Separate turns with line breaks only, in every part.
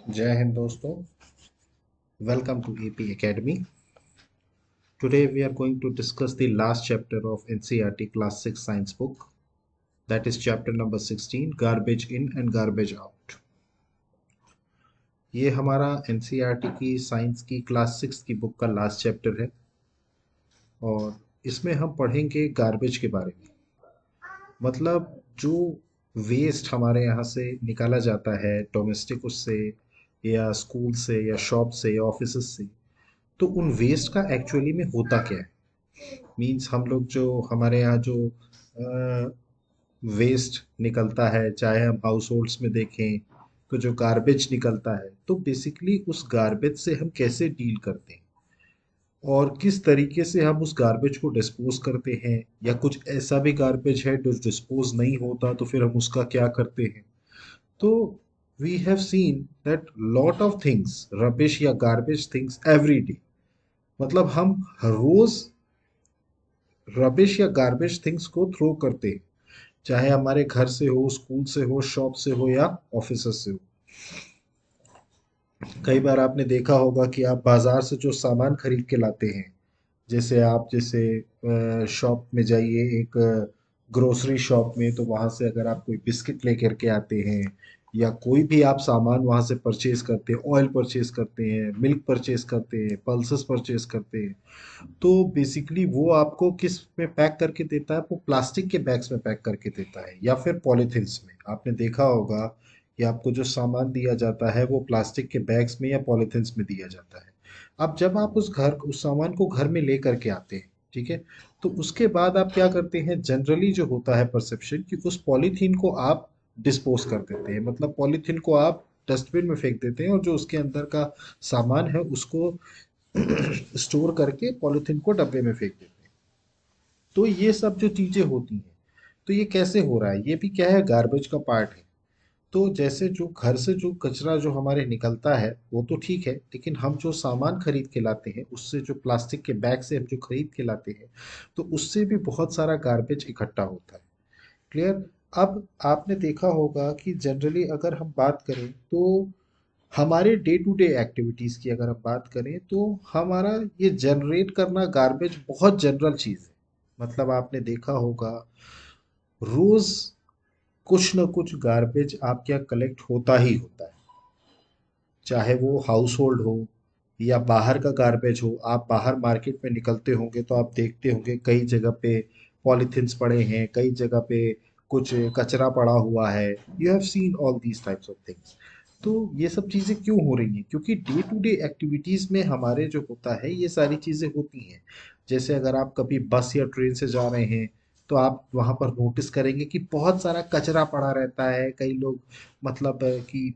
Jai Hind दोस्तों, welcome to AP Academy. Today we are going to discuss the last chapter of NCERT Class 6 Science book, that is chapter number 16, Garbage In and Garbage Out. ये हमारा NCERT की science की class 6 की book का last chapter है और इसमें हम पढ़ेंगे गार्बेज के बारे में। मतलब जो वेस्ट हमारे यहाँ से निकाला जाता है डोमेस्टिक उससे या स्कूल से या शॉप से या ऑफिस से, तो उन वेस्ट का एक्चुअली में होता क्या है। मीन्स हम लोग जो हमारे यहाँ जो वेस्ट निकलता है, चाहे हम हाउस होल्ड्स में देखें तो जो गार्बेज निकलता है, तो बेसिकली उस गार्बेज से हम कैसे डील करते हैं और किस तरीके से हम उस गार्बेज को डिस्पोज करते हैं, या कुछ ऐसा भी गार्बेज है जो डिस्पोज नहीं होता तो फिर हम उसका क्या करते हैं। तो we have seen that lot of things rubbish या गार्बेज थिंग्स एवरी डे। मतलब हम हर रोज रबिश या गार्बेज थिंग्स को थ्रो करते हैं, चाहे हमारे घर से हो, स्कूल से हो, शॉप से हो या ऑफिस से हो। कई बार आपने देखा होगा कि आप बाजार से जो सामान खरीद के लाते हैं, जैसे आप जैसे शॉप में जाइए, एक ग्रोसरी शॉप में, तो वहाँ से अगर आप कोई बिस्किट लेकर के आते हैं या कोई भी आप सामान वहाँ से परचेज करते हैं, ऑयल परचेज करते हैं, मिल्क परचेज करते हैं, पल्सेस परचेज करते हैं, तो बेसिकली वो आपको किस में पैक करके देता है? वो प्लास्टिक के बैग्स में पैक करके देता है या फिर पॉलीथिन्स में। आपने देखा होगा कि आपको जो सामान दिया जाता है वो प्लास्टिक के बैग्स में या पॉलीथिन्स में दिया जाता है। अब जब आप उस सामान को घर में ले करके आते हैं, ठीक है, तो उसके बाद आप क्या करते हैं? जनरली जो होता है परसेप्शन कि उस पॉलीथीन को आप डिस्पोज कर देते हैं, मतलब पॉलीथीन को आप डस्टबिन में फेंक देते हैं और जो उसके अंदर का सामान है उसको स्टोर करके पॉलीथीन को डब्बे में फेंक देते हैं। तो ये सब जो चीजें होती हैं, तो ये कैसे हो रहा है? ये भी क्या है? गार्बेज का पार्ट है। तो जैसे जो घर से जो कचरा जो हमारे निकलता है वो तो ठीक है, लेकिन हम जो सामान खरीद के लाते हैं उससे, जो प्लास्टिक के बैग से हम जो खरीद के लाते हैं, तो उससे भी बहुत सारा गार्बेज इकट्ठा होता है। क्लियर? अब आपने देखा होगा कि जनरली अगर हम बात करें तो हमारे डे टू डे एक्टिविटीज़ की अगर हम बात करें, तो हमारा ये जनरेट करना गार्बेज बहुत जनरल चीज़ है। मतलब आपने देखा होगा रोज कुछ ना कुछ गार्बेज आपके यहाँ कलेक्ट होता ही होता है, चाहे वो हाउस होल्ड हो या बाहर का गार्बेज हो। आप बाहर मार्केट में निकलते होंगे तो आप देखते होंगे कई जगह पे पॉलीथिन्स पड़े हैं, कई जगह पे कुछ कचरा पड़ा हुआ है। You have seen all these types of things. तो ये सब चीज़ें क्यों हो रही हैं? क्योंकि डे टू डे एक्टिविटीज़ में हमारे जो होता है ये सारी चीज़ें होती हैं। जैसे अगर आप कभी बस या ट्रेन से जा रहे हैं, तो आप वहाँ पर नोटिस करेंगे कि बहुत सारा कचरा पड़ा रहता है। कई लोग मतलब कि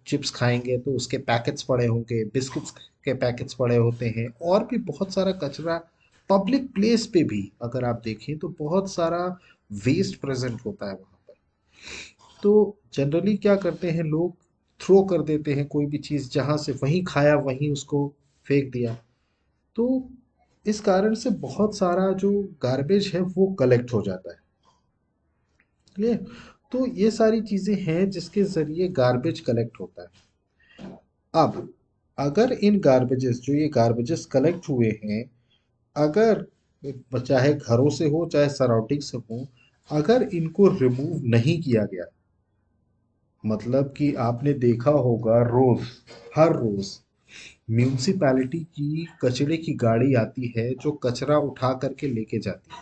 चिप्स खाएंगे तो उसके पैकेट्स पड़े होंगे, बिस्किट्स के पैकेट्स पड़े होते हैं, और भी बहुत सारा कचरा। पब्लिक प्लेस पे भी अगर आप देखें तो बहुत सारा वेस्ट प्रेजेंट होता है वहाँ पर। तो जनरली क्या करते हैं लोग? थ्रो कर देते हैं कोई भी चीज़, जहाँ से वहीं खाया वहीं उसको फेंक दिया। तो इस कारण से बहुत सारा जो गार्बेज है वो कलेक्ट हो जाता है। क्लियर? तो ये सारी चीज़ें हैं जिसके ज़रिए गार्बेज कलेक्ट होता है। अब अगर इन गार्बेजेस, जो ये गार्बेजेस कलेक्ट हुए हैं, अगर चाहे घरों से हो चाहे सराउंडिंग से हो, अगर इनको रिमूव नहीं किया गया, मतलब कि आपने देखा होगा रोज, हर रोज म्यूनिसिपैलिटी की कचरे की गाड़ी आती है जो कचरा उठा करके लेके जाती है।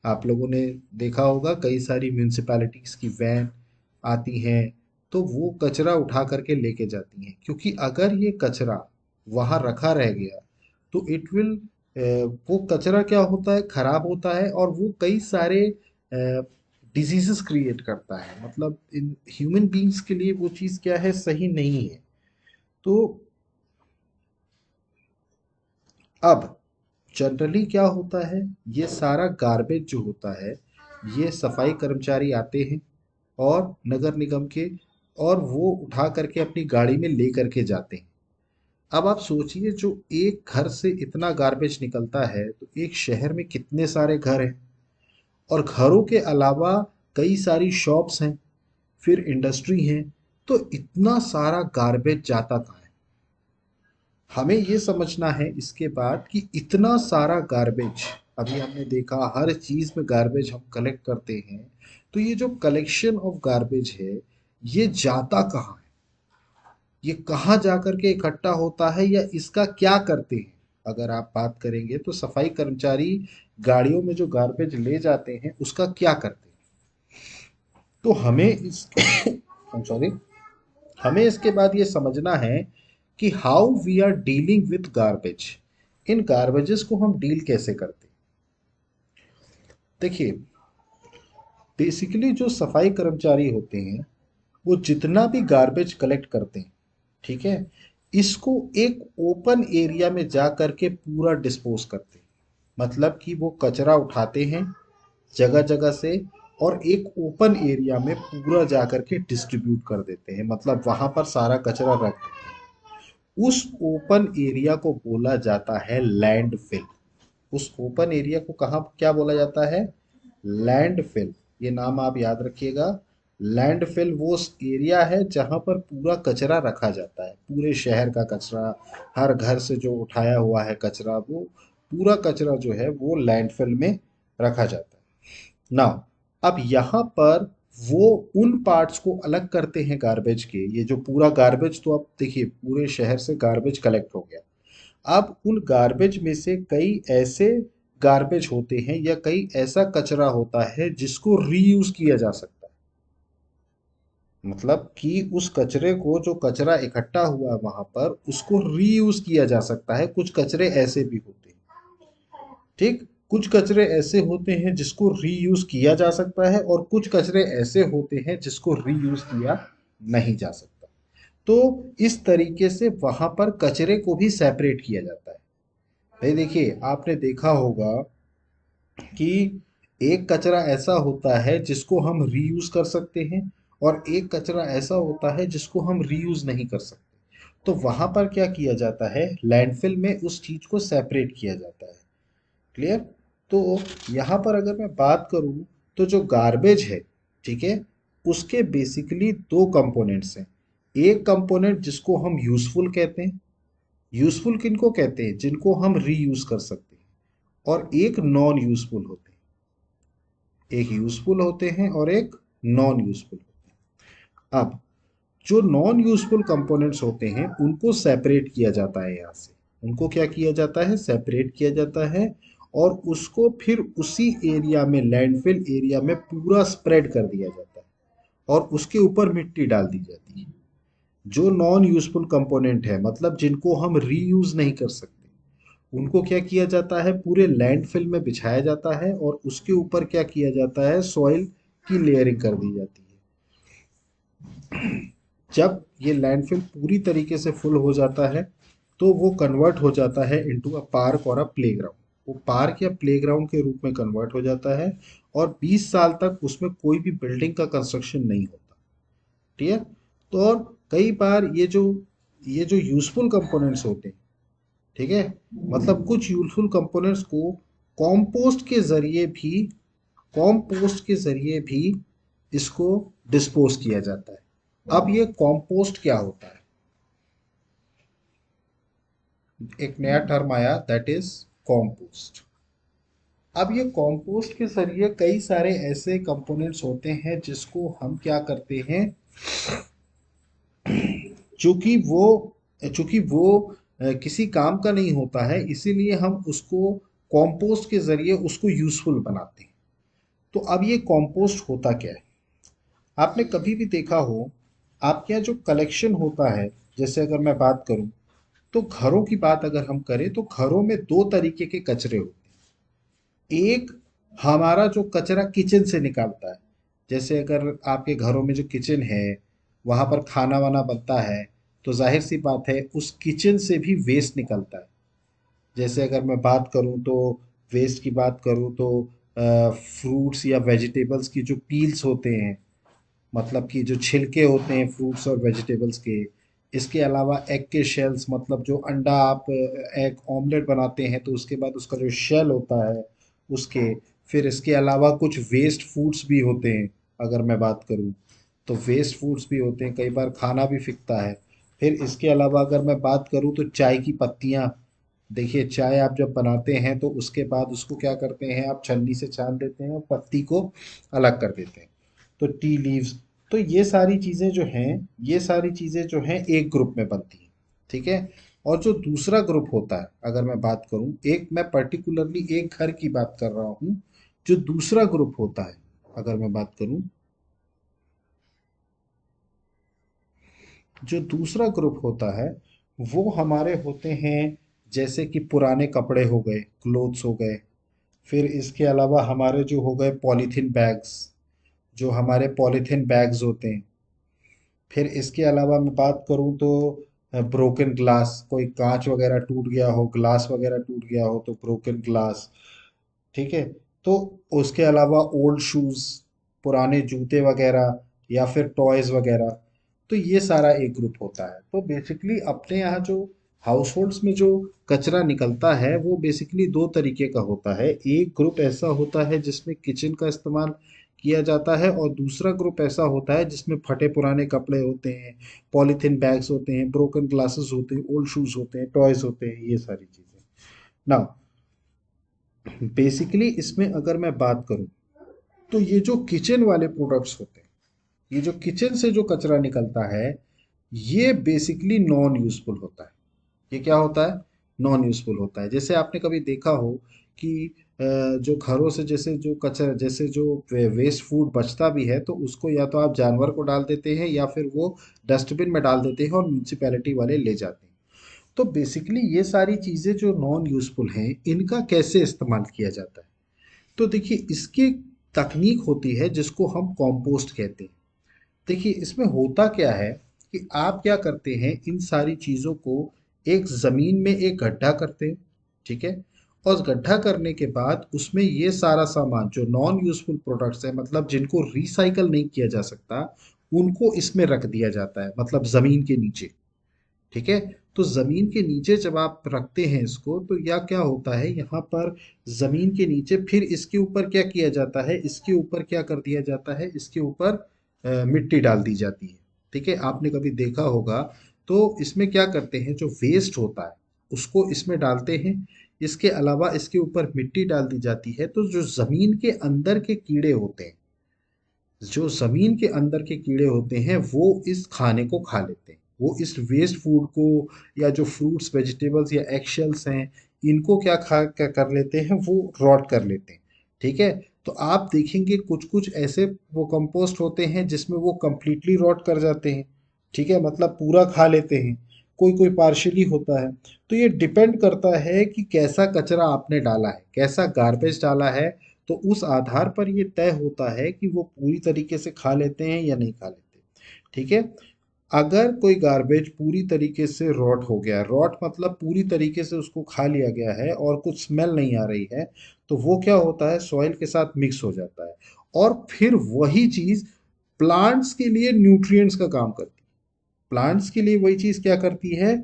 आप लोगों ने देखा होगा कई सारी म्यूनिसिपैलिटीज की वैन आती हैं, तो वो कचरा उठा करके लेके जाती हैं, क्योंकि अगर ये कचरा वहाँ रखा रह गया तो इट विल, वो कचरा क्या होता है? खराब होता है और वो कई सारे डिजीजेस क्रिएट करता है। मतलब इन ह्यूमन बींग्स के लिए वो चीज़ क्या है? सही नहीं है। तो अब जनरली क्या होता है? ये सारा गार्बेज जो होता है, ये सफाई कर्मचारी आते हैं और नगर निगम के, और वो उठा करके अपनी गाड़ी में ले करके जाते हैं। अब आप सोचिए, जो एक घर से इतना गार्बेज निकलता है तो एक शहर में कितने सारे घर हैं, और घरों के अलावा कई सारी शॉप्स हैं, फिर इंडस्ट्री हैं, तो इतना सारा गार्बेज जाता कहाँ है? हमें ये समझना है इसके बाद कि इतना सारा गार्बेज, अभी हमने देखा हर चीज में गार्बेज हम कलेक्ट करते हैं, तो ये जो कलेक्शन ऑफ गार्बेज है, ये जाता कहाँ है? ये कहाँ जाकर के इकट्ठा होता है या इसका क्या करते हैं? अगर आप बात करेंगे तो सफाई कर्मचारी गाड़ियों में जो गार्बेज ले जाते हैं उसका क्या करते हैं? तो हमें इस सॉरी, हमें इसके बाद ये समझना है कि how we are dealing with garbage. इन गार्बेजेस को हम डील कैसे करते हैं? देखिए, बेसिकली जो सफाई कर्मचारी होते हैं वो जितना भी गार्बेज कलेक्ट करते हैं, ठीक है, इसको एक ओपन एरिया में जा करके पूरा डिस्पोज करते हैं। मतलब कि वो कचरा उठाते हैं जगह जगह से और एक ओपन एरिया में पूरा जा करके डिस्ट्रीब्यूट कर देते हैं, मतलब वहां पर सारा कचरा रख देते हैं। उस ओपन एरिया को बोला जाता है लैंडफिल। उस ओपन एरिया को कहाँ क्या बोला जाता है? लैंडफिल। ये नाम आप याद रखिएगा। लैंडफिल वो एरिया है जहां पर पूरा कचरा रखा जाता है, पूरे शहर का कचरा, हर घर से जो उठाया हुआ है कचरा, वो पूरा कचरा जो है वो लैंडफिल में रखा जाता है। नाउ, अब यहाँ पर वो उन पार्ट्स को अलग करते हैं गार्बेज के। ये जो पूरा गार्बेज, तो आप देखिए पूरे शहर से गार्बेज कलेक्ट हो गया। अब उन गार्बेज में से कई ऐसे गार्बेज होते हैं या कई ऐसा कचरा होता है जिसको रीयूज किया जा सकता है। मतलब कि उस कचरे को, जो कचरा इकट्ठा हुआ है वहां पर, उसको रीयूज किया जा सकता है। कुछ कचरे ऐसे भी होते हैं, ठीक, कुछ कचरे ऐसे होते हैं जिसको रीयूज किया जा सकता है और कुछ कचरे ऐसे होते हैं जिसको रीयूज किया नहीं जा सकता। तो इस तरीके से वहां पर कचरे को भी सेपरेट किया जाता है। भाई देखिए, आपने देखा होगा कि एक कचरा ऐसा होता है जिसको हम रीयूज कर सकते हैं और एक कचरा ऐसा होता है जिसको हम रीयूज नहीं कर सकते। तो वहां पर क्या किया जाता है, लैंडफिल में उस चीज को सेपरेट किया जाता है। क्लियर? तो यहाँ पर अगर मैं बात करूँ तो जो गार्बेज है, ठीक है, उसके बेसिकली दो कंपोनेंट्स हैं। एक कंपोनेंट जिसको हम यूजफुल कहते हैं। यूजफुल किनको कहते हैं? जिनको हम रीयूज कर सकते हैं। और एक नॉन यूजफुल होते हैं। एक यूजफुल होते हैं और एक नॉन यूजफुल होते हैं। अब जो नॉन यूजफुल कंपोनेंट्स होते हैं उनको सेपरेट किया जाता है। यहाँ से उनको क्या किया जाता है? सेपरेट किया जाता है और उसको फिर उसी एरिया में, लैंडफिल एरिया में पूरा स्प्रेड कर दिया जाता है और उसके ऊपर मिट्टी डाल दी जाती है। जो नॉन यूजफुल कंपोनेंट है, मतलब जिनको हम रीयूज नहीं कर सकते, उनको क्या किया जाता है? पूरे लैंडफिल में बिछाया जाता है और उसके ऊपर क्या किया जाता है? सॉइल की लेयरिंग कर दी जाती है। जब ये लैंडफिल पूरी तरीके से फुल हो जाता है तो वो कन्वर्ट हो जाता है इनटू अ पार्क और अ प्लेग्राउंड। वो पार्क या प्लेग्राउंड के रूप में कन्वर्ट हो जाता है और 20 साल तक उसमें कोई भी बिल्डिंग का कंस्ट्रक्शन नहीं होता। ठीक है? तो और कई बार ये जो यूजफुल कंपोनेंट्स होते हैं, ठीक है, मतलब कुछ यूजफुल कंपोनेंट्स को कॉम्पोस्ट के जरिए भी कॉम्पोस्ट के जरिए भी इसको डिस्पोज किया जाता है। अब ये कॉम्पोस्ट क्या होता है? एक नया टर्म आया, दैट इज कॉम्पोस्ट। अब ये कॉम्पोस्ट के जरिए कई सारे ऐसे कंपोनेंट्स होते हैं जिसको हम क्या करते हैं, चूंकि वो किसी काम का नहीं होता है, इसीलिए हम उसको कॉम्पोस्ट के जरिए उसको यूजफुल बनाते हैं। तो अब ये कॉम्पोस्ट होता क्या है? आपने कभी भी देखा हो, आपके यहाँ जो कलेक्शन होता है, जैसे अगर मैं बात करूं, तो घरों की बात अगर हम करें तो घरों में दो तरीके के कचरे होते हैं। एक, हमारा जो कचरा किचन से निकालता है, जैसे अगर आपके घरों में जो किचन है वहां पर खाना वाना बनता है, तो जाहिर सी बात है उस किचन से भी वेस्ट निकलता है। जैसे अगर मैं बात करूं तो, वेस्ट की बात करूं तो फ्रूट्स या वेजिटेबल्स की जो पील्स होते हैं, मतलब कि जो छिलके होते हैं फ्रूट्स और वेजिटेबल्स के। इसके अलावा एग के शेल्स, मतलब जो अंडा आप एग ऑमलेट बनाते हैं तो उसके बाद उसका जो शेल होता है उसके। फिर इसके अलावा कुछ वेस्ट फूड्स भी होते हैं अगर मैं बात करूं, तो वेस्ट फूड्स भी होते हैं, कई बार खाना भी फिकता है। फिर इसके अलावा अगर मैं बात करूँ तो चाय की पत्तियाँ, देखिए चाय आप जब बनाते हैं तो उसके बाद उसको क्या करते हैं, आप छन्नी से छान देते हैं और पत्ती को अलग कर देते हैं। तो टी लीव्स, तो ये सारी चीज़ें जो हैं, ये सारी चीज़ें जो हैं एक ग्रुप में बनती हैं। ठीक है। और जो दूसरा ग्रुप होता है, अगर मैं बात करूं, एक मैं पर्टिकुलरली एक घर की बात कर रहा हूं, जो दूसरा ग्रुप होता है, अगर मैं बात करूं, जो दूसरा ग्रुप होता है वो हमारे होते हैं, जैसे कि पुराने कपड़े हो गए, क्लोथ्स हो गए। फिर इसके अलावा हमारे जो हो गए पॉलीथीन बैग्स, जो हमारे पॉलीथीन बैग्स होते हैं। फिर इसके अलावा मैं बात करूं तो ब्रोकन ग्लास, कोई कांच वगैरह टूट गया हो, ग्लास वगैरह टूट गया हो तो ब्रोकन ग्लास। ठीक है। तो उसके अलावा ओल्ड शूज, पुराने जूते वगैरह, या फिर टॉयज वगैरह। तो ये सारा एक ग्रुप होता है। तो बेसिकली अपने यहाँ जो हाउस होल्ड्स में जो कचरा निकलता है वो बेसिकली दो तरीके का होता है। एक ग्रुप ऐसा होता है जिसमें किचन का इस्तेमाल किया जाता है, और दूसरा ग्रुप ऐसा होता है जिसमें फटे पुराने कपड़े होते हैं, पॉलीथीन बैग्स होते हैं, ब्रोकन ग्लासेस होते हैं, ओल्ड शूज होते हैं, टॉयज होते हैं, ये सारी चीजें। नाउ बेसिकली इसमें अगर मैं बात करूं तो ये जो किचन वाले प्रोडक्ट्स होते हैं, ये जो किचन से जो कचरा निकलता है, ये बेसिकली नॉन यूजफुल होता है। ये क्या होता है? नॉन यूजफुल होता है। जैसे आपने कभी देखा हो कि जो घरों से जैसे जो कचरा, जैसे जो वेस्ट फूड बचता भी है तो उसको या तो आप जानवर को डाल देते हैं या फिर वो डस्टबिन में डाल देते हैं और म्यूनिसिपैलिटी वाले ले जाते हैं। तो बेसिकली ये सारी चीज़ें जो नॉन यूजफुल हैं, इनका कैसे इस्तेमाल किया जाता है? तो देखिए इसकी तकनीक होती है जिसको हम कंपोस्ट कहते हैं। देखिए इसमें होता क्या है कि आप क्या करते हैं, इन सारी चीज़ों को एक ज़मीन में एक गड्ढा करते हैं। ठीक है। और उस गड्ढा करने के बाद उसमें ये सारा सामान जो नॉन यूजफुल प्रोडक्ट्स है, मतलब जिनको रिसाइकल नहीं किया जा सकता, उनको इसमें रख दिया जाता है, मतलब ज़मीन के नीचे। ठीक है। तो जमीन के नीचे जब आप रखते हैं इसको, तो या क्या होता है यहाँ पर, जमीन के नीचे फिर इसके ऊपर क्या किया जाता है, इसके ऊपर क्या कर दिया जाता है, इसके ऊपर मिट्टी डाल दी जाती है। ठीक है। आपने कभी देखा होगा, तो इसमें क्या करते हैं, जो वेस्ट होता है उसको इसमें डालते हैं। इसके अलावा इसके ऊपर मिट्टी डाल दी जाती है, तो जो जमीन के अंदर के कीड़े होते हैं, जो ज़मीन के अंदर के कीड़े होते हैं वो इस खाने को खा लेते हैं। वो इस वेस्ट फूड को, या जो फ्रूट्स वेजिटेबल्स या एग शेल्स हैं, इनको क्या कर लेते हैं, वो रॉट कर लेते हैं। ठीक है। तो आप देखेंगे कुछ कुछ ऐसे वो कंपोस्ट होते हैं जिसमें वो कंप्लीटली रॉट कर जाते हैं। ठीक है, मतलब पूरा खा लेते हैं। कोई कोई पार्शियली होता है। तो ये डिपेंड करता है कि कैसा कचरा आपने डाला है, कैसा गार्बेज डाला है। तो उस आधार पर ये तय होता है कि वो पूरी तरीके से खा लेते हैं या नहीं खा लेते। ठीक है। अगर कोई गार्बेज पूरी तरीके से रॉट हो गया, रॉट मतलब पूरी तरीके से उसको खा लिया गया है और कुछ स्मेल नहीं आ रही है, तो वो क्या होता है, सॉइल के साथ मिक्स हो जाता है। और फिर वही चीज प्लांट्स के लिए न्यूट्रिएंट्स का काम करती है। प्लांट्स के लिए वही चीज क्या करती है,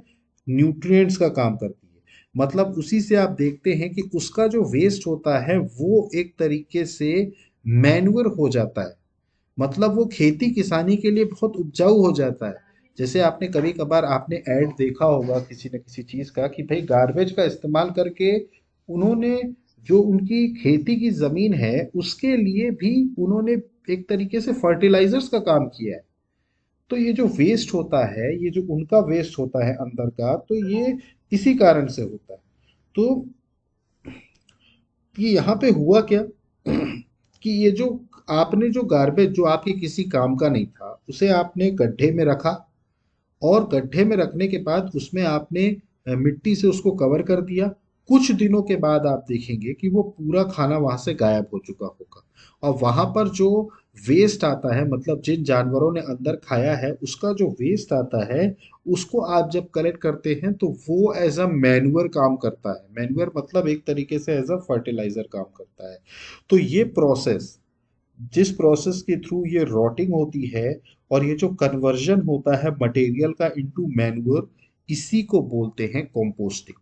न्यूट्रिएंट्स का काम करती है। मतलब उसी से आप देखते हैं कि उसका जो वेस्ट होता है वो एक तरीके से मैन्योर हो जाता है। मतलब वो खेती किसानी के लिए बहुत उपजाऊ हो जाता है। जैसे आपने कभी कभार आपने ऐड देखा होगा किसी न किसी चीज का, कि भाई गार्बेज का इस्तेमाल करके उन्होंने, जो उनकी खेती की जमीन है उसके लिए भी उन्होंने एक तरीके से फर्टिलाइजर्स का काम किया है। तो ये जो वेस्ट होता है, ये जो उनका वेस्ट होता है अंदर का, तो ये इसी कारण से होता है। तो ये यहाँ पे हुआ क्या कि ये जो आपने जो गार्बेज जो आपके किसी काम का नहीं था, उसे आपने गड्ढे में रखा, और गड्ढे में रखने के बाद उसमें आपने मिट्टी से उसको कवर कर दिया। कुछ दिनों के बाद आप देखेंगे कि वो पूरा खाना वहां से गायब हो चुका होगा। और वहां पर जो वेस्ट आता है, मतलब जिन जानवरों ने अंदर खाया है उसका जो वेस्ट आता है, उसको आप जब कलेक्ट करते हैं तो वो एज अ मैन्युअर काम करता है। मैन्युअर मतलब एक तरीके से एज अ फर्टिलाइजर काम करता है। तो ये प्रोसेस, जिस प्रोसेस के थ्रू ये रॉटिंग होती है और ये जो कन्वर्जन होता है मटेरियल का इनटू मैन्योर, इसी को बोलते हैं कंपोस्टिंग।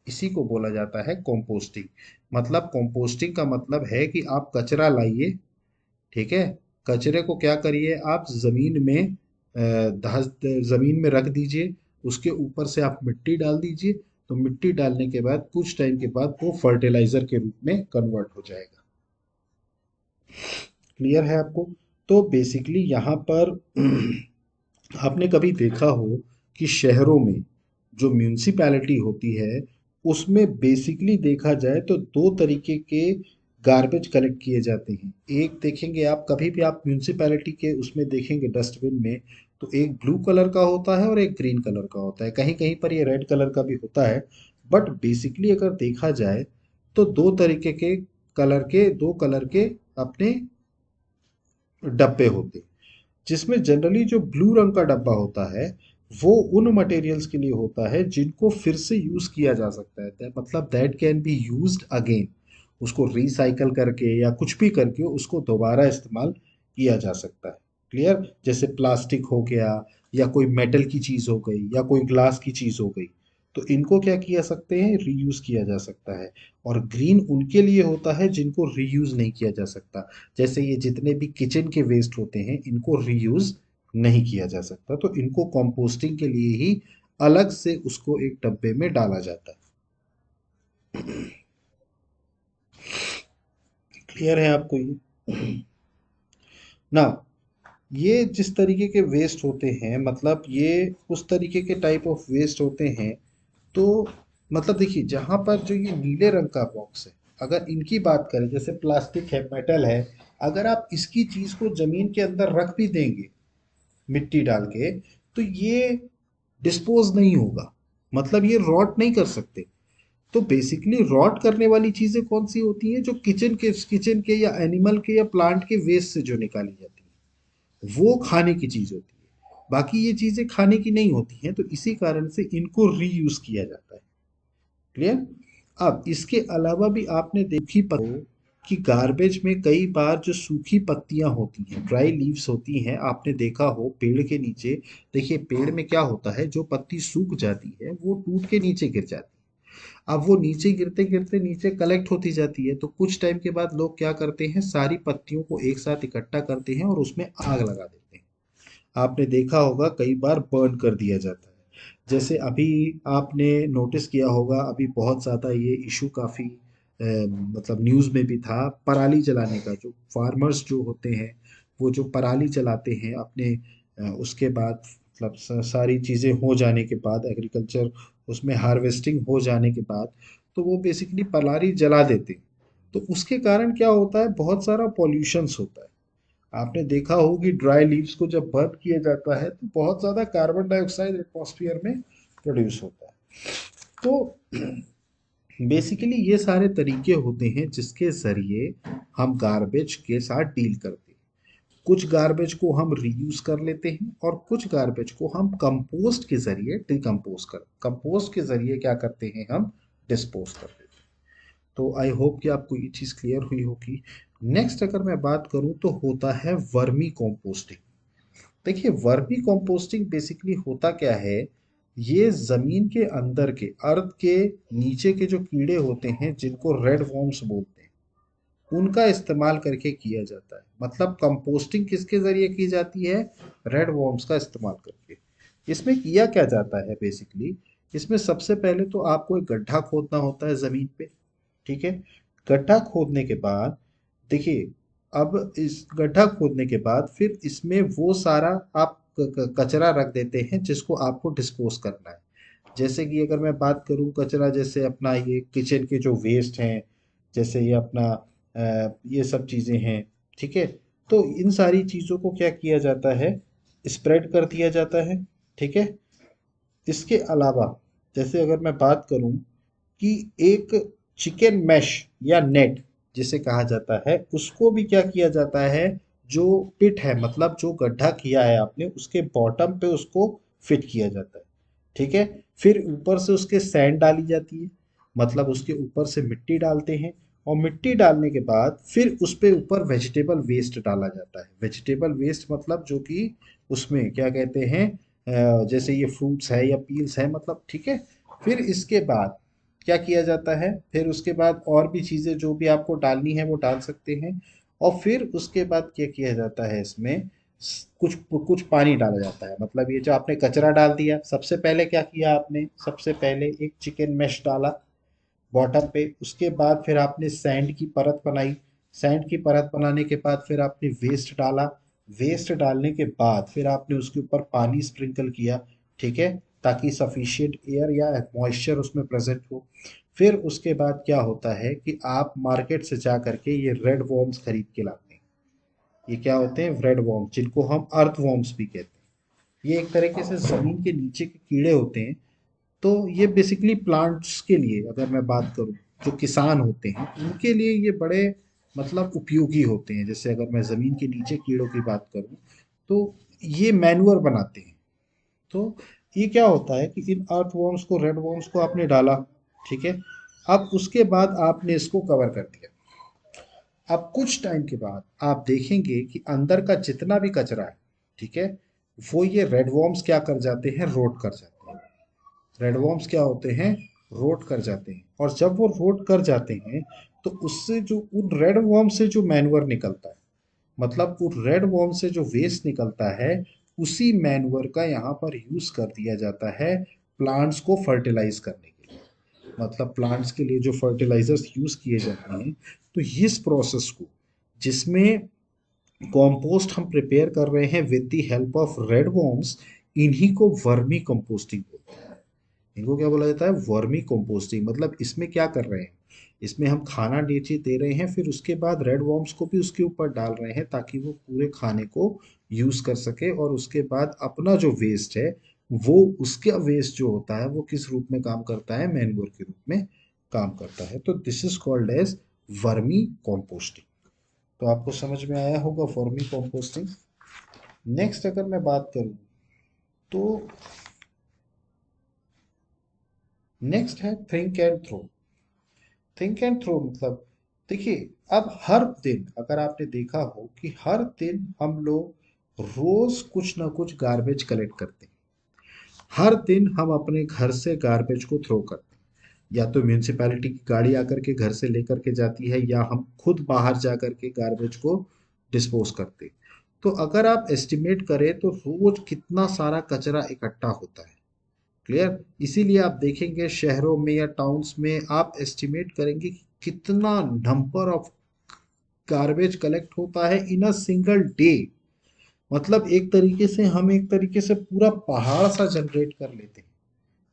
इसी को बोला जाता है कंपोस्टिंग। मतलब कंपोस्टिंग का मतलब है कि आप कचरा लाइए, ठीक है, कचरे को क्या करिए आप ज़मीन में ज़मीन में रख दीजिए, उसके ऊपर से आप मिट्टी डाल दीजिए। तो मिट्टी डालने के बाद कुछ टाइम के बाद वो फर्टिलाइजर के रूप में कन्वर्ट हो जाएगा। क्लियर है आपको? तो बेसिकली यहाँ पर आपने कभी देखा हो कि शहरों में जो म्यूनिसिपैलिटी होती है उसमें बेसिकली देखा जाए तो दो तरीके के गार्बेज कलेक्ट किए जाते हैं। एक देखेंगे आप, कभी भी आप म्यूनिसिपैलिटी के उसमें देखेंगे डस्टबिन में, तो एक ब्लू कलर का होता है और एक ग्रीन कलर का होता है, कहीं कहीं पर ये रेड कलर का भी होता है। बट बेसिकली अगर देखा जाए तो दो तरीके के दो कलर के अपने डब्बे होते हैं, जिसमें जनरली जो ब्लू रंग का डब्बा होता है वो उन मटेरियल्स के लिए होता है जिनको फिर से यूज किया जा सकता है, मतलब that can be used again. उसको रिसाइकल करके या कुछ भी करके उसको दोबारा इस्तेमाल किया जा सकता है। क्लियर? जैसे प्लास्टिक हो गया, या कोई मेटल की चीज हो गई, या कोई ग्लास की चीज हो गई, तो इनको क्या किया सकते हैं, रीयूज किया जा सकता है। और ग्रीन उनके लिए होता है जिनको रीयूज नहीं किया जा सकता। जैसे ये जितने भी किचन के वेस्ट होते हैं इनको रीयूज नहीं किया जा सकता, तो इनको कंपोस्टिंग के लिए ही अलग से उसको एक डब्बे में डाला जाता है। क्लियर है आपको ये? ना, ये जिस तरीके के वेस्ट होते हैं, मतलब ये उस तरीके के टाइप ऑफ वेस्ट होते हैं। तो मतलब देखिए, जहां पर जो ये नीले रंग का बॉक्स है, अगर इनकी बात करें, जैसे प्लास्टिक है, मेटल है, अगर आप इसकी चीज को जमीन के अंदर रख भी देंगे मिट्टी डाल के, तो ये डिस्पोज नहीं होगा, मतलब ये रॉट नहीं कर सकते। तो बेसिकली रॉट करने वाली चीजें कौन सी होती हैं, जो किचन के या एनिमल के या प्लांट के वेस्ट से जो निकाली जाती है, वो खाने की चीज होती है। बाकी ये चीजें खाने की नहीं होती हैं, तो इसी कारण से इनको रीयूज किया जाता है। क्लियर? अब इसके अलावा भी आपने देखी पर कि गार्बेज में कई बार जो सूखी पत्तियां होती हैं, ड्राई लीव्स होती हैं, आपने देखा हो पेड़ के नीचे। देखिए पेड़ में क्या होता है, जो पत्ती सूख जाती है वो टूट के नीचे गिर जाती है। अब वो नीचे गिरते गिरते नीचे कलेक्ट होती जाती है, तो कुछ टाइम के बाद लोग क्या करते हैं, सारी पत्तियों को एक साथ इकट्ठा करते हैं और उसमें आग लगा देते हैं। आपने देखा होगा कई बार बर्न कर दिया जाता है। जैसे अभी आपने नोटिस किया होगा, अभी बहुत ज़्यादा ये इशू काफ़ी मतलब न्यूज़ में भी था, पराली जलाने का। जो फार्मर्स जो होते हैं वो जो पराली जलाते हैं अपने उसके बाद, मतलब सारी चीज़ें हो जाने के बाद, एग्रीकल्चर उसमें हार्वेस्टिंग हो जाने के बाद, तो वो बेसिकली पराली जला देते हैं। तो उसके कारण क्या होता है, बहुत सारा पॉल्यूशंस होता है। आपने देखा हो कि ड्राई लीव्स को जब बर्न किया जाता है तो बहुत ज़्यादा कार्बन डाइऑक्साइड एटमॉस्फेयर में प्रोड्यूस होता है। तो बेसिकली ये सारे तरीके होते हैं जिसके ज़रिए हम गार्बेज के साथ डील करते हैं। कुछ गार्बेज को हम रीयूज कर लेते हैं और कुछ गार्बेज को हम कंपोस्ट के ज़रिए कंपोस्ट के ज़रिए क्या करते हैं, हम डिस्पोज कर देते हैं। तो आई होप कि आपको ये चीज़ क्लियर हुई होगी। नेक्स्ट अगर मैं बात करूं तो होता है वर्मी कंपोस्टिंग। देखिए वर्मी कंपोस्टिंग बेसिकली होता क्या है, ये जमीन के अंदर के अर्थ के नीचे के जो कीड़े होते हैं जिनको रेड वॉर्म्स बोलते हैं, उनका इस्तेमाल करके किया जाता है। मतलब कंपोस्टिंग किसके जरिए की जाती है, रेड वॉर्म्स का इस्तेमाल करके। इसमें किया क्या जाता है बेसिकली, इसमें सबसे पहले तो आपको एक गड्ढा खोदना होता है जमीन पे। ठीक है? गड्ढा खोदने के बाद देखिए, अब इस गड्ढा खोदने के बाद फिर इसमें वो सारा आप कचरा रख देते हैं जिसको आपको डिस्पोज करना है। जैसे कि अगर मैं बात करूं कचरा, जैसे अपना ये किचन के जो वेस्ट हैं, जैसे ये अपना ये सब चीज़ें हैं। ठीक है? तो इन सारी चीज़ों को क्या किया जाता है, स्प्रेड कर दिया जाता है। ठीक है? इसके अलावा जैसे अगर मैं बात करूं कि एक चिकन मैश या नेट जिसे कहा जाता है, उसको भी क्या किया जाता है, जो पिट है, मतलब जो गड्ढा किया है आपने उसके बॉटम पे उसको फिट किया जाता है। ठीक है? फिर ऊपर से उसके सैंड डाली जाती है, मतलब उसके ऊपर से मिट्टी डालते हैं। और मिट्टी डालने के बाद फिर उस पे ऊपर वेजिटेबल वेस्ट डाला जाता है। वेजिटेबल वेस्ट मतलब जो कि उसमें क्या कहते हैं, जैसे ये फ्रूट्स है या पील्स है, मतलब ठीक है। फिर इसके बाद क्या किया जाता है, फिर उसके बाद और भी चीज़ें जो भी आपको डालनी है वो डाल सकते हैं। और फिर उसके बाद क्या किया जाता है, इसमें कुछ कुछ पानी डाला जाता है। मतलब ये जो आपने कचरा डाल दिया, सबसे पहले क्या किया आपने, सबसे पहले एक चिकन मैश डाला बॉटम पे, उसके बाद फिर आपने सैंड की परत बनाई, सैंड की परत बनाने के बाद फिर आपने वेस्ट डाला, वेस्ट डालने के बाद फिर आपने उसके ऊपर पानी स्प्रिंकल किया, ठीक है, ताकि सफिशिएंट एयर या मॉइस्चर उसमें प्रेजेंट हो। फिर उसके बाद क्या होता है कि आप मार्केट से जा करके ये रेड वॉर्म्स खरीद के लाते हैं। ये क्या होते हैं, रेड वॉर्म्स, जिनको हम अर्थ वॉर्म्स भी कहते हैं। ये एक तरीके से जमीन के नीचे के कीड़े होते हैं। तो ये बेसिकली प्लांट्स के लिए अगर मैं बात करूं, जो किसान होते हैं उनके लिए ये बड़े मतलब उपयोगी होते हैं। जैसे अगर मैं ज़मीन के नीचे कीड़ों की बात करूं, तो ये मैन्योर बनाते हैं। तो ये क्या होता है कि इन अर्थ वॉर्म्स को, रेड वॉर्म्स को आपने डाला, ठीक है, अब उसके बाद आपने इसको कवर कर दिया। अब कुछ टाइम के बाद आप देखेंगे कि अंदर का जितना भी कचरा है, ठीक है, वो ये रेड वॉर्म्स क्या कर जाते हैं, रोट कर जाते हैं। रेडवॉर्म्स क्या होते हैं, रोट कर जाते हैं। और जब वो रोट कर जाते हैं, तो उससे जो उन रेड वॉर्म से जो मैन्युअर निकलता है, मतलब उन रेड वॉर्म से जो वेस्ट निकलता है, उसी मैन्युअर का यहाँ पर यूज कर दिया जाता है प्लांट्स को फर्टिलाइज करने के लिए। मतलब प्लांट्स के लिए जो फर्टिलाइजर्स यूज किए जाते हैं, तो इस प्रोसेस को, जिसमें कंपोस्ट हम प्रिपेयर कर रहे हैं with the help of red worms, इन्हीं को वर्मी कंपोस्टिंग बोलते हैं। इनको क्या बोला जाता है, वर्मी कंपोस्टिंग। मतलब इसमें क्या कर रहे हैं, इसमें हम खाना नीचे दे रहे हैं, फिर उसके बाद रेड वॉर्म्स को भी उसके ऊपर डाल रहे हैं, ताकि वो पूरे खाने को यूज कर सके। और उसके बाद अपना जो वेस्ट है, वो उसका वेस्ट जो होता है वो किस रूप में काम करता है, मैनग्रोव के रूप में काम करता है। तो this is called as vermicomposting. तो आपको समझ में आया होगा वर्मी कंपोस्टिंग। नेक्स्ट अगर मैं बात करूं, तो नेक्स्ट है think and throw. Think and throw मतलब, देखिए, अब हर दिन अगर आपने देखा हो कि हर दिन हम लोग रोज कुछ ना कुछ गार्बेज कलेक्ट करते हैं। हर दिन हम अपने घर से गार्बेज को थ्रो करते हैं। या तो म्यूनिसिपैलिटी की गाड़ी आकर के घर से लेकर के जाती है, या हम खुद बाहर जा कर के गार्बेज को डिस्पोज करते हैं। तो अगर आप एस्टिमेट करें तो रोज कितना सारा कचरा इकट्ठा होता है। क्लियर। इसीलिए आप देखेंगे शहरों में या टाउन्स में, आप एस्टिमेट करेंगे कि कितना नंबर ऑफ गार्बेज कलेक्ट होता है इन अ सिंगल डे। मतलब एक तरीके से हम एक तरीके से पूरा पहाड़ सा जनरेट कर लेते हैं।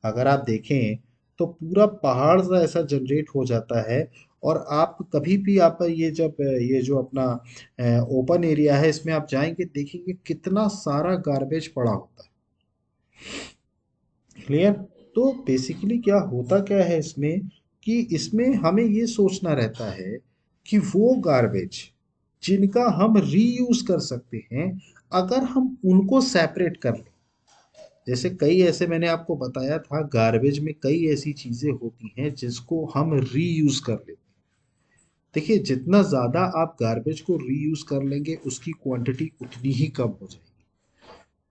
अगर आप देखें तो पूरा पहाड़ सा ऐसा जनरेट हो जाता है। और आप कभी भी, आप ये जब ये जो अपना ओपन एरिया है, इसमें आप जाएंगे देखेंगे कितना सारा गार्बेज पड़ा होता है। क्लियर। तो बेसिकली क्या होता क्या है इसमें, कि इसमें हमें ये सोचना रहता है कि वो गार्बेज जिनका हम रीयूज कर सकते हैं, अगर हम उनको सेपरेट कर लें। जैसे कई ऐसे, मैंने आपको बताया था, गार्बेज में कई ऐसी चीजें होती हैं जिसको हम रीयूज कर लेते हैं। देखिए, जितना ज्यादा आप गार्बेज को रीयूज कर लेंगे, उसकी क्वांटिटी उतनी ही कम हो जाएगी।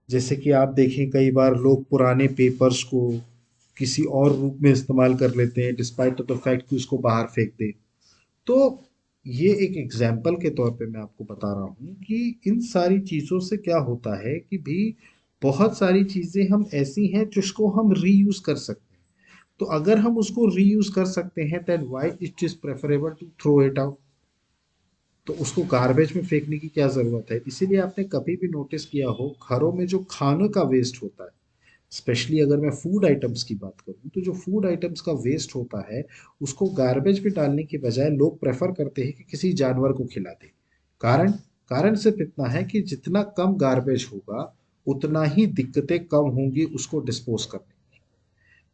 जैसे कि आप देखें, कई बार लोग पुराने पेपर्स को किसी और रूप में इस्तेमाल कर लेते हैं, डिस्पाइट ऑफ द फैक्ट कि उसको बाहर फेंक दें। तो ये एक एग्जाम्पल के तौर पे मैं आपको बता रहा हूँ कि इन सारी चीज़ों से क्या होता है कि भी बहुत सारी चीज़ें हम ऐसी हैं जिसको हम रीयूज कर सकते हैं। तो अगर हम उसको रीयूज कर सकते हैं, then why it is preferable to throw it out. तो उसको गार्बेज में फेंकने की क्या ज़रूरत है। इसीलिए आपने कभी भी नोटिस किया हो, घरों में जो खाने का वेस्ट होता है, स्पेशली अगर मैं फूड आइटम्स की बात करूं, तो जो फूड आइटम्स का वेस्ट होता है, उसको गार्बेज में डालने की बजाय लोग प्रेफर करते हैं कि किसी जानवर को खिला दें। कारण कारण सिर्फ इतना है कि जितना कम गार्बेज होगा, उतना ही दिक्कतें कम होंगी उसको डिस्पोज करने में।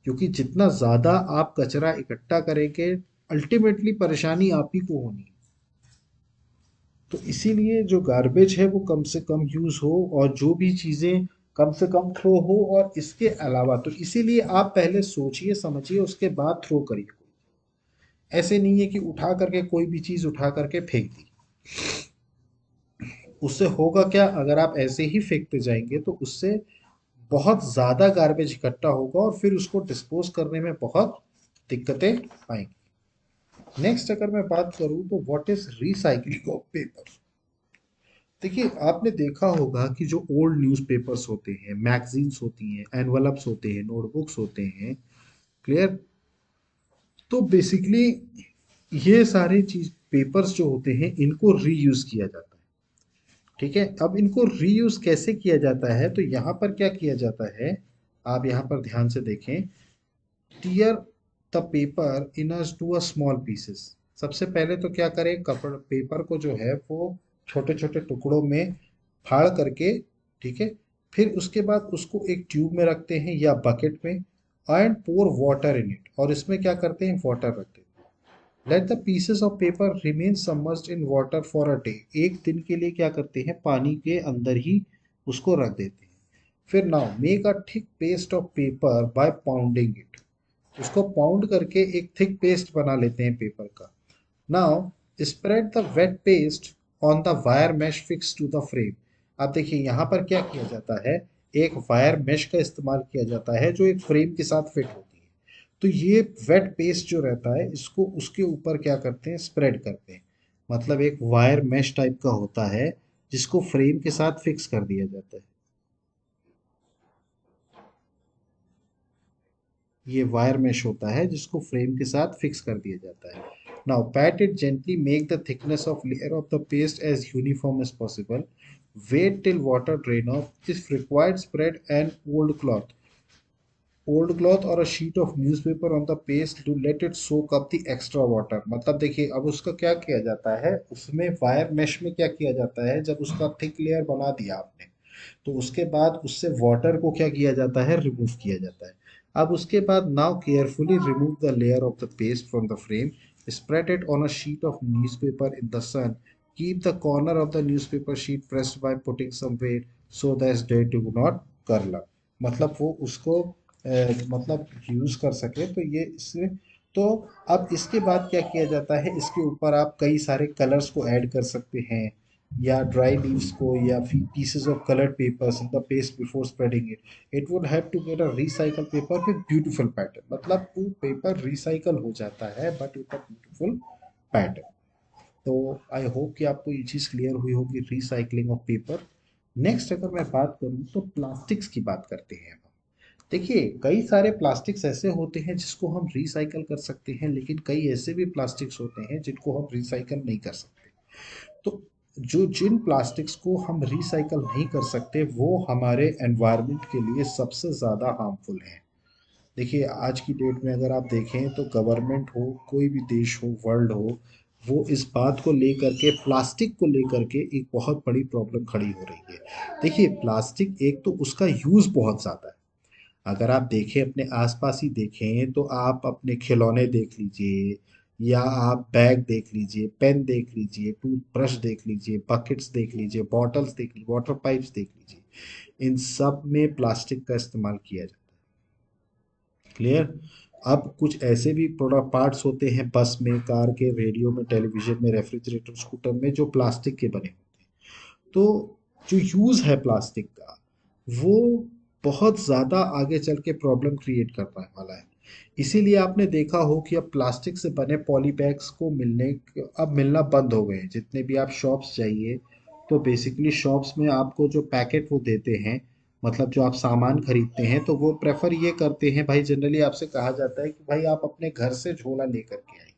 क्योंकि जितना ज़्यादा आप कचरा इकट्ठा करेंगे, अल्टीमेटली परेशानी आप ही को होनी है। तो इसीलिए जो गार्बेज है वो कम से कम यूज़ हो, और जो भी चीज़ें कम से कम थ्रो हो। और इसके अलावा, तो इसीलिए आप पहले सोचिए समझिए, उसके बाद थ्रो करिए। ऐसे नहीं है कि उठा करके कोई भी चीज़ उठा करके फेंक दी। उससे होगा क्या, अगर आप ऐसे ही फेंकते जाएंगे तो उससे बहुत ज़्यादा गार्बेज इकट्ठा होगा, और फिर उसको डिस्पोज करने में बहुत दिक्कतें आएंगी। नेक्स्ट अगर मैं बात करूं तो what is recycling of paper. देखिए आपने देखा होगा कि जो ओल्ड न्यूज़पेपर्स होते हैं, मैगजीन्स होती हैं, एनवलप्स होते हैं, नोटबुक्स होते हैं, क्लियर, तो बेसिकली ये सारे चीज पेपर्स जो होते हैं इनको रीयूज किया जाता है। ठीक है, अब इनको रीयूज कैसे किया जाता है, तो यहाँ पर क्या किया जाता है, आप यहाँ पर ध्यान से देखें। Tear the paper into a small pieces. सबसे पहले तो क्या करें, कपड़ पेपर को जो है वो छोटे छोटे टुकड़ों में फाड़ करके, ठीक है, फिर उसके बाद उसको एक ट्यूब में रखते हैं या बकेट में, and pour water in it, और इसमें क्या करते हैं, वाटर रखते हैं। Let the pieces of paper remain submerged in water for a day. एक दिन के लिए क्या करते हैं, पानी के अंदर ही उसको रख देते हैं। फिर now make a thick paste of paper by pounding it. उसको पाउंड करके एक थिक पेस्ट बना लेते हैं पेपर का। Now spread the wet paste on the wire mesh fix to the frame. आप देखिए यहाँ पर क्या किया जाता है, एक वायर मेश का इस्तेमाल किया जाता है जो एक फ्रेम के साथ फिट होती है। तो ये वेट पेस्ट जो रहता है इसको उसके ऊपर क्या करते हैं, स्प्रेड करते हैं। मतलब एक वायर मेश टाइप का होता है जिसको फ्रेम के साथ फिक्स कर दिया जाता है। ये वायर मेश होता है जिसको फ्रेम के साथ फिक्स कर दिया जाता है। Now pat it gently, make the thickness of layer of the paste as uniform as possible, wait till water drain off, if required spread an old cloth और a sheet of newspaper on the paste to let it soak up the extra water. मतलब देखिए अब उसका क्या किया जाता है, उसमें वायर मेश में क्या किया जाता है, जब उसका थिक लेयर बना दिया आपने तो उसके बाद उससे वाटर को क्या किया जाता है, रिमूव किया जाता है। अब उसके बाद now carefully remove the layer of the paste from the frame, spread it on a sheet of newspaper in the sun, keep the corner of the newspaper sheet pressed by putting some weight so that they do not curl up. मतलब वो उसको मतलब use कर सके, तो ये इससे, तो अब इसके बाद क्या किया जाता है, इसके ऊपर आप कई सारे कलर्स को ऐड कर सकते हैं, या ड्राई लीव्स को, या pieces of coloured papers in the paste before spreading it, it would have to get a recycle paper with beautiful pattern. मतलब वो पेपर रिसाइकल हो जाता है but with a beautiful pattern. तो आई होप कि आपको ये चीज़ क्लियर हुई होगी, रिसाइकलिंग ऑफ पेपर। नेक्स्ट अगर मैं बात करूँ तो प्लास्टिक्स की बात करते हैं। देखिए कई सारे प्लास्टिक्स ऐसे होते हैं जिसको हम रिसाइकल कर सकते हैं, लेकिन कई ऐसे भी प्लास्टिक्स होते हैं जिनको हम रिसाइकल नहीं कर सकते। तो जो जिन प्लास्टिक्स को हम रिसाइकल नहीं कर सकते वो हमारे एनवायरनमेंट के लिए सबसे ज़्यादा हार्मफुल हैं। देखिए आज की डेट में अगर आप देखें तो गवर्नमेंट हो, कोई भी देश हो, वर्ल्ड हो, वो इस बात को लेकर के, प्लास्टिक को लेकर के एक बहुत बड़ी प्रॉब्लम खड़ी हो रही है। देखिए प्लास्टिक एक तो उसका यूज़ बहुत ज़्यादा है। अगर आप देखें अपने आसपास ही देखें तो आप अपने खिलौने देख लीजिए, या आप बैग देख लीजिए, पेन देख लीजिए, टूथब्रश देख लीजिए, बकेट्स देख लीजिए, बॉटल्स देख लीजिए, वाटर पाइप्स देख लीजिए, इन सब में प्लास्टिक का इस्तेमाल किया जाता है। क्लियर। अब कुछ ऐसे भी प्रोडक्ट पार्ट्स होते हैं बस में, कार के, रेडियो में, टेलीविजन में, रेफ्रिजरेटर, स्कूटर में, जो प्लास्टिक के बने होते हैं। तो जो यूज़ है प्लास्टिक का वो बहुत ज़्यादा आगे चल के प्रॉब्लम क्रिएट करने वाला है। इसीलिए आपने देखा हो कि अब प्लास्टिक से बने पॉली बैग्स को अब मिलना बंद हो गए हैं। जितने भी आप शॉप्स जाइए तो बेसिकली शॉप्स में आपको जो पैकेट वो देते हैं, मतलब जो आप सामान खरीदते हैं, तो वो प्रेफर ये करते हैं, भाई जनरली आपसे कहा जाता है कि भाई आप अपने घर से झोला लेकर के आइए,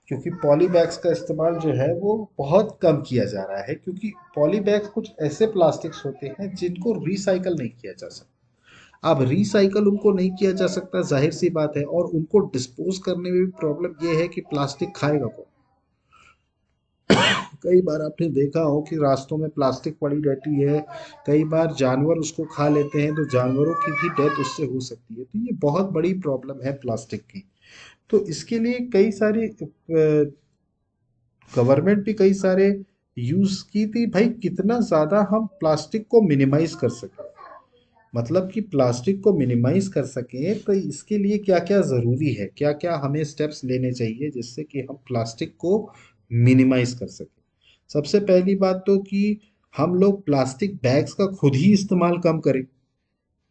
क्योंकि पॉली बैग्स का इस्तेमाल जो है वो बहुत कम किया जा रहा है, क्योंकि पॉली बैग्स कुछ ऐसे प्लास्टिक्स होते हैं जिनको रिसाइकल नहीं किया जा सकता। अब रिसाइकल उनको नहीं किया जा सकता, जाहिर सी बात है, और उनको डिस्पोज करने में भी प्रॉब्लम ये है कि प्लास्टिक खाएगा कौन। कई बार आपने देखा हो कि रास्तों में प्लास्टिक पड़ी रहती है, कई बार जानवर उसको खा लेते हैं, तो जानवरों की भी डेथ उससे हो सकती है। तो ये बहुत बड़ी प्रॉब्लम है प्लास्टिक की। तो इसके लिए कई सारी गवर्नमेंट भी कई सारे यूज की थी, भाई कितना ज्यादा हम प्लास्टिक को मिनिमाइज कर सकें। मतलब कि प्लास्टिक को मिनिमाइज कर सकें तो इसके लिए क्या क्या जरूरी है, क्या क्या हमें स्टेप्स लेने चाहिए जिससे कि हम प्लास्टिक को मिनिमाइज कर सकें। सबसे पहली बात तो कि हम लोग प्लास्टिक बैग्स का खुद ही इस्तेमाल कम करें।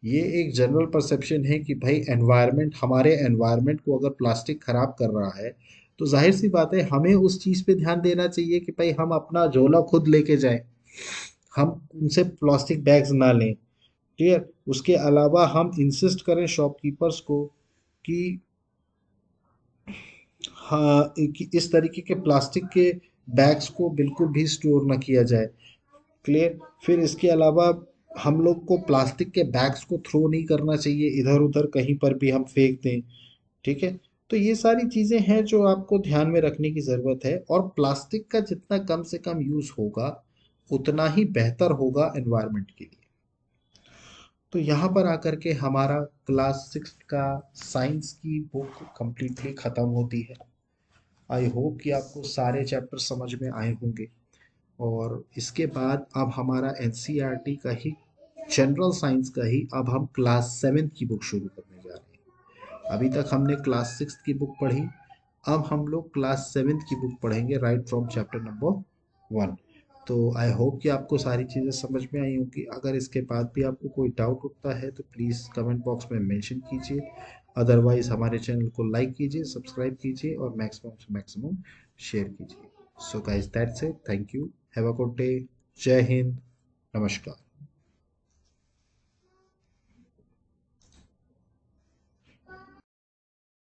ये एक जनरल परसेप्शन है कि भाई एनवायरनमेंट, हमारे एनवायरनमेंट को अगर प्लास्टिक खराब कर रहा है तो जाहिर सी बात है हमें उस चीज़ पे ध्यान देना चाहिए कि भाई हम अपना झोला खुद लेके जाएं, हम उनसे प्लास्टिक बैग्स ना लें। क्लियर। उसके अलावा हम इंसिस्ट करें शॉपकीपर्स को कि हाँ, कि इस तरीके के प्लास्टिक के बैग्स को बिल्कुल भी स्टोर ना किया जाए। क्लियर। फिर इसके अलावा हम लोग को प्लास्टिक के बैग्स को थ्रो नहीं करना चाहिए इधर उधर कहीं पर भी हम फेंक दें। ठीक है। तो ये सारी चीज़ें हैं जो आपको ध्यान में रखने की ज़रूरत है, और प्लास्टिक का जितना कम से कम यूज़ होगा उतना ही बेहतर होगा एनवायरनमेंट के लिए। तो यहाँ पर आकर के हमारा क्लास 6 का साइंस की बुक कंप्लीटली ख़त्म होती है। आई होप कि आपको सारे चैप्टर समझ में आए होंगे। और इसके बाद अब हमारा एनसीईआरटी का ही, जनरल साइंस का ही, अब हम क्लास 7 की बुक शुरू करने जा रहे हैं। अभी तक हमने क्लास 6 की बुक पढ़ी, अब हम लोग क्लास 7 की बुक पढ़ेंगे, राइट फ्रॉम चैप्टर नंबर 1। तो आई होप कि आपको सारी चीज़ें समझ में आई होंगी। अगर इसके बाद भी आपको कोई डाउट उठता है तो प्लीज़ कमेंट बॉक्स में मेंशन कीजिए। अदरवाइज हमारे चैनल को लाइक कीजिए, सब्सक्राइब कीजिए और मैक्सिमम से मैक्सिमम शेयर कीजिए। So guys that's it, thank you, have a good day, जय हिंद, नमस्कार।